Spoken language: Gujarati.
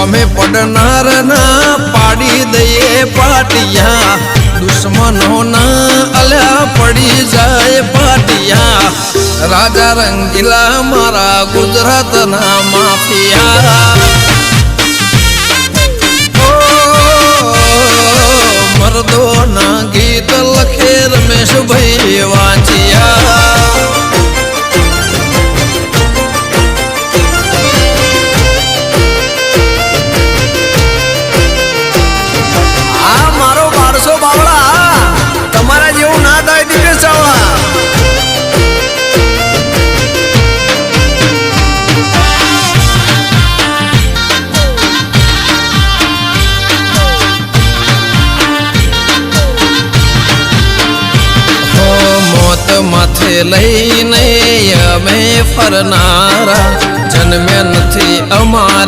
હોમે પડનાર ના પાડી દઈએ પાટિયા દુશ્મનો ના અલ્યા પડી જાય પાટિયા રાજા રંગીલા મારા ગુજરાત ના માફિયા મર્દો ના ગીત લખે રમેશભાઈ વાંચિયા માથે લઈને અમે ફરનારા જન્મે નથી અમારે